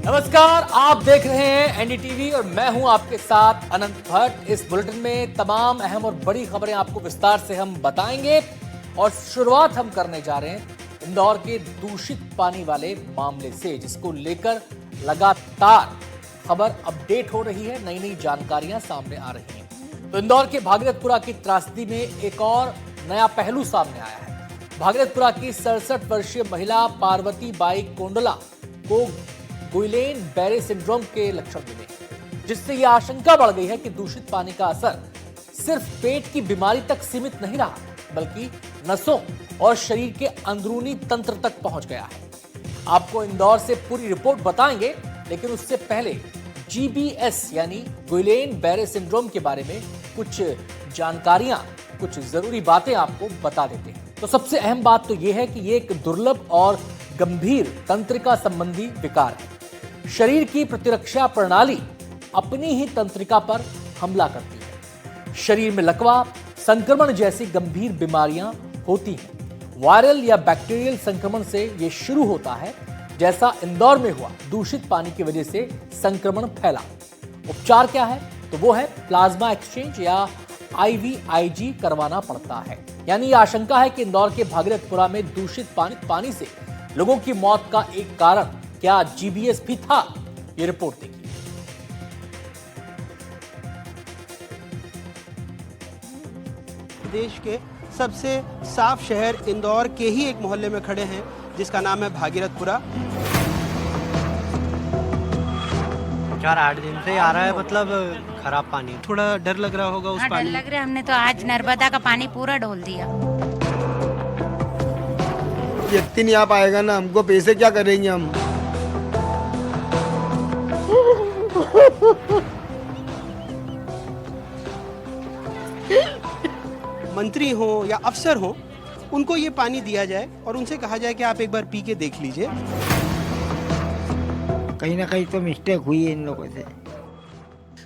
नमस्कार, आप देख रहे हैं एनडीटीवी और मैं हूं आपके साथ अनंत भट्ट। इस बुलेटिन में तमाम अहम और बड़ी खबरें आपको विस्तार से हम बताएंगे और शुरुआत हम करने जा रहे हैं इंदौर के दूषित पानी वाले मामले से, जिसको लेकर लगातार खबर अपडेट हो रही है, नई नई जानकारियां सामने आ रही हैं। तो इंदौर के भागीरथपुरा की त्रासदी में एक और नया पहलू सामने आया है। भागीरथपुरा की 67 वर्षीय महिला पार्वती बाई कोंडला को गुइलेन बैरे सिंड्रोम के लक्षण मिले, जिससे यह आशंका बढ़ गई है कि दूषित पानी का असर सिर्फ पेट की बीमारी तक सीमित नहीं रहा, बल्कि नसों और शरीर के अंदरूनी तंत्र तक पहुंच गया है। आपको इंदौर से पूरी रिपोर्ट बताएंगे, लेकिन उससे पहले GBS यानी गुइलेन बैरे सिंड्रोम के बारे में कुछ जानकारियां, कुछ जरूरी बातें आपको बता देते हैं। तो सबसे अहम बात तो यह है कि यह एक दुर्लभ और गंभीर तंत्रिका संबंधी विकार है। शरीर की प्रतिरक्षा प्रणाली अपनी ही तंत्रिका पर हमला करती है। शरीर में लकवा, संक्रमण जैसी गंभीर बीमारियां होती हैं। वायरल या बैक्टीरियल संक्रमण से यह शुरू होता है, जैसा इंदौर में हुआ। दूषित पानी की वजह से संक्रमण फैला। उपचार क्या है? तो वो है प्लाज्मा एक्सचेंज या IVIG करवाना पड़ता है। यानी यह आशंका है कि इंदौर के भागीरथपुरा में दूषित पानी से लोगों की मौत का एक कारण क्या GBS भी था? ये रिपोर्ट देखिए। देश के सबसे साफ शहर इंदौर के ही एक मोहल्ले में खड़े हैं, जिसका नाम है भागीरथपुरा। 4-8 दिन से आ रहा है, मतलब खराब पानी। थोड़ा डर लग रहा होगा उस पानी? डर लग रहा है। हमने तो आज नर्मदा का पानी पूरा डोल दिया। व्यक्ति नहीं आ पाएगा ना, हमको पैसे क्या करेंगे हम। मंत्री हो या अफसर हो, उनको ये पानी दिया जाए और उनसे कहा जाए कि आप एक बार पी के देख लीजिए। कहीं ना कहीं तो मिस्टेक हुई है इन लोगों से।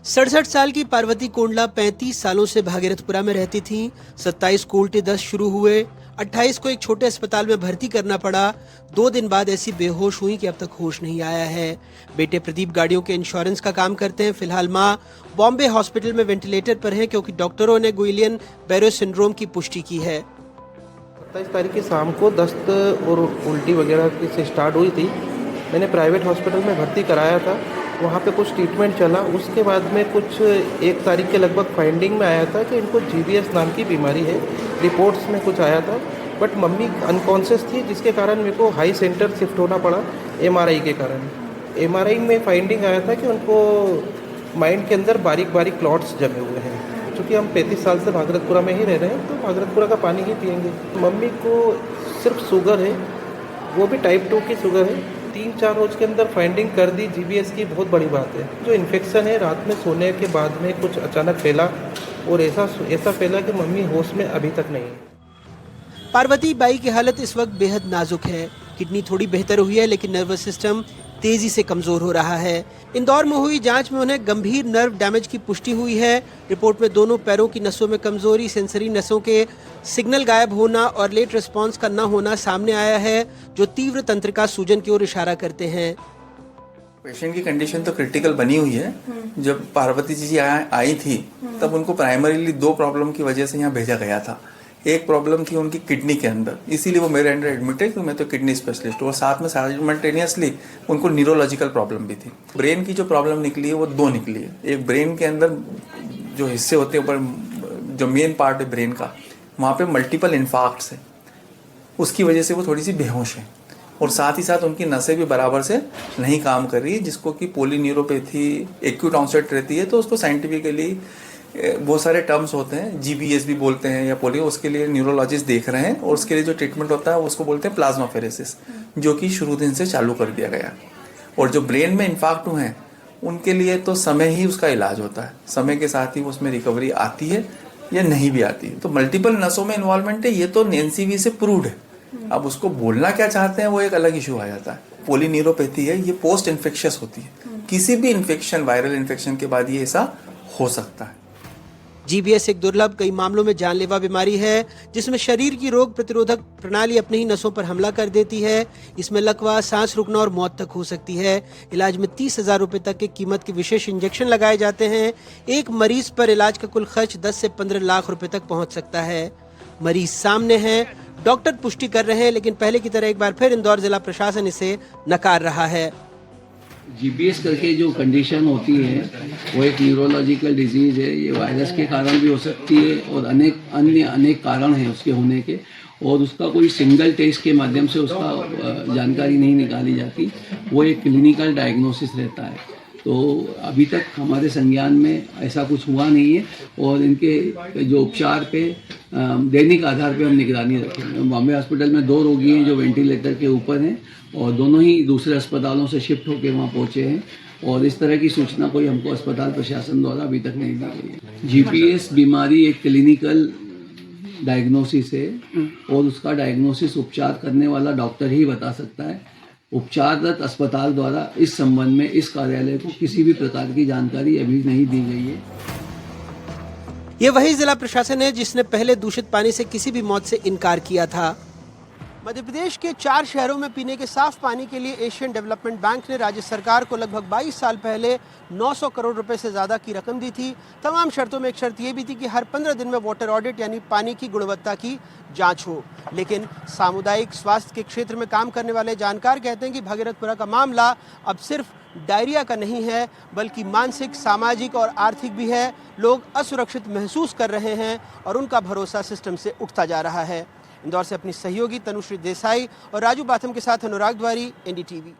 67 साल की पार्वती कोंडला 35 सालों से भागीरथपुरा में रहती थी। 27 को उल्टे दस्त शुरू हुए, 28 को एक छोटे अस्पताल में भर्ती करना पड़ा। 2 दिन बाद ऐसी बेहोश हुई कि अब तक होश नहीं आया है। बेटे प्रदीप गाड़ियों के इंश्योरेंस का काम करते हैं। फिलहाल मां बॉम्बे हॉस्पिटल में वेंटिलेटर पर है, क्योंकि डॉक्टरों ने गुइलियन बैरे सिंड्रोम की पुष्टि की है। 27 तारीख की शाम को दस्त और उल्टी वगैरह से स्टार्ट हुई थी। मैंने प्राइवेट हॉस्पिटल में भर्ती कराया था, वहाँ पे कुछ ट्रीटमेंट चला। उसके बाद में कुछ 1 तारीख के लगभग फाइंडिंग में आया था कि इनको GBS नाम की बीमारी है। रिपोर्ट्स में कुछ आया था, बट मम्मी अनकॉन्शियस थी, जिसके कारण मेरे को हाई सेंटर शिफ्ट होना पड़ा MRI के कारण। MRI में फाइंडिंग आया था कि उनको माइंड के अंदर बारीक बारीक क्लॉट्स जमे हुए हैं। चूँकि हम 35 साल से भागीरथपुरा में ही रह रहे हैं, तो भागीरथपुरा का पानी ही पियेंगे। मम्मी को सिर्फ शुगर है, वो भी टाइप 2 की शुगर है। 3-4 रोज के अंदर फाइंडिंग कर दी GBS की, बहुत बड़ी बात है। जो इन्फेक्शन है रात में सोने के बाद में कुछ अचानक फैला और ऐसा फैला कि मम्मी होश में अभी तक नहीं है। पार्वती बाई की हालत इस वक्त बेहद नाजुक है। किडनी थोड़ी बेहतर हुई है, लेकिन नर्वस सिस्टम तेजी से कमजोर हो रहा है। इंदौर में हुई जांच में उन्हें गंभीर नर्व डैमेज की पुष्टि हुई है। रिपोर्ट में दोनों पैरों की नसों में कमजोरी, सेंसरी नसों के सिग्नल गायब होना और लेट रिस्पांस का न होना सामने आया है, जो तीव्र तंत्रिका सूजन की ओर इशारा करते हैं। पेशेंट की कंडीशन तो क्रिटिकल बनी हुई है। जब पार्वती जी आई थी, तब उनको प्राइमरीली 2 प्रॉब्लम की वजह से यहाँ भेजा गया था। एक प्रॉब्लम थी उनकी किडनी के अंदर, इसीलिए वो मेरे अंडर एडमिट है, क्योंकि मैं तो किडनी स्पेशलिस्ट हूँ। और साथ में साइमल्टेनियसली उनको न्यूरोलॉजिकल प्रॉब्लम भी थी। ब्रेन की जो प्रॉब्लम निकली है वो 2 निकली है। एक ब्रेन के अंदर जो हिस्से होते हैं ऊपर, जो मेन पार्ट है ब्रेन का, वहाँ पे मल्टीपल इन्फार्क्ट्स है, उसकी वजह से वो थोड़ी सी बेहोश है। और साथ ही साथ उनकी नसें भी बराबर से नहीं काम कर रही, जिसको कि पोलीन्यूरोपैथी एक्यूट ऑनसेट रहती है। तो उसको साइंटिफिकली बहुत सारे टर्म्स होते हैं, GBS भी बोलते हैं या पोलियो, उसके लिए न्यूरोलॉजिस्ट देख रहे हैं। और उसके लिए जो ट्रीटमेंट होता है उसको बोलते हैं प्लाज्माफेरेसिस, जो कि शुरू दिन से चालू कर दिया गया। और जो ब्रेन में इन्फाक्ट हुए हैं उनके लिए तो समय ही उसका इलाज होता है, समय के साथ ही उसमें रिकवरी आती है या नहीं भी आती है। तो मल्टीपल नसों में इन्वॉल्वमेंट है, ये तो NCV से प्रूव्ड है। अब उसको बोलना क्या चाहते हैं वो एक अलग इशू आ जाता है। पोलीन्यूरोपैथी है, ये पोस्ट इन्फेक्शियस होती है। किसी भी इन्फेक्शन, वायरल इन्फेक्शन के बाद ये ऐसा हो सकता है। जीबीएस एक दुर्लभ, कई मामलों में जानलेवा बीमारी है जिसमें शरीर की रोग प्रतिरोधक प्रणाली अपने ही नसों पर हमला कर देती है। इसमें लकवा, सांस रुकना और मौत तक हो सकती है। इलाज में 30,000 रुपए तक की कीमत के विशेष इंजेक्शन लगाए जाते हैं। एक मरीज पर इलाज का कुल खर्च 10 से 15 लाख रुपए तक पहुंच सकता है। मरीज सामने है, डॉक्टर पुष्टि कर रहे हैं, लेकिन पहले की तरह एक बार फिर इंदौर जिला प्रशासन इसे नकार रहा है। जीबीएस करके जो कंडीशन होती है वो एक न्यूरोलॉजिकल डिजीज़ है। ये वायरस के कारण भी हो सकती है और अनेक कारण हैं उसके होने के, और उसका कोई सिंगल टेस्ट के माध्यम से उसका जानकारी नहीं निकाली जाती। वो एक क्लिनिकल डायग्नोसिस रहता है। तो अभी तक हमारे संज्ञान में ऐसा कुछ हुआ नहीं है, और इनके जो उपचार पे दैनिक आधार पे हम निगरानी रखेंगे। बॉम्बे हॉस्पिटल में 2 रोगी हैं जो वेंटिलेटर के ऊपर हैं, और दोनों ही दूसरे अस्पतालों से शिफ्ट होकर वहाँ पहुँचे हैं, और इस तरह की सूचना कोई हमको अस्पताल प्रशासन द्वारा अभी तक नहीं दी गई है। जीपीएस बीमारी एक क्लिनिकल डायग्नोसिस है, और उसका डायग्नोसिस उपचार करने वाला डॉक्टर ही बता सकता है। उपचाररत अस्पताल द्वारा इस संबंध में इस कार्यालय को किसी भी प्रकार की जानकारी अभी नहीं दी गई है। ये वही जिला प्रशासन है जिसने पहले दूषित पानी से किसी भी मौत से इनकार किया था। मध्य प्रदेश के 4 शहरों में पीने के साफ पानी के लिए एशियन डेवलपमेंट बैंक ने राज्य सरकार को लगभग 22 साल पहले 900 करोड़ रुपए से ज़्यादा की रकम दी थी। तमाम शर्तों में एक शर्त ये भी थी कि हर 15 दिन में वाटर ऑडिट यानी पानी की गुणवत्ता की जांच हो। लेकिन सामुदायिक स्वास्थ्य के क्षेत्र में काम करने वाले जानकार कहते हैं कि भगीरथपुरा का मामला अब सिर्फ डायरिया का नहीं है, बल्कि मानसिक, सामाजिक और आर्थिक भी है। लोग असुरक्षित महसूस कर रहे हैं और उनका भरोसा सिस्टम से उठता जा रहा है। इंदौर से अपनी सहयोगी तनुश्री देसाई और राजू बाथम के साथ अनुराग द्वारी, एनडीटीवी।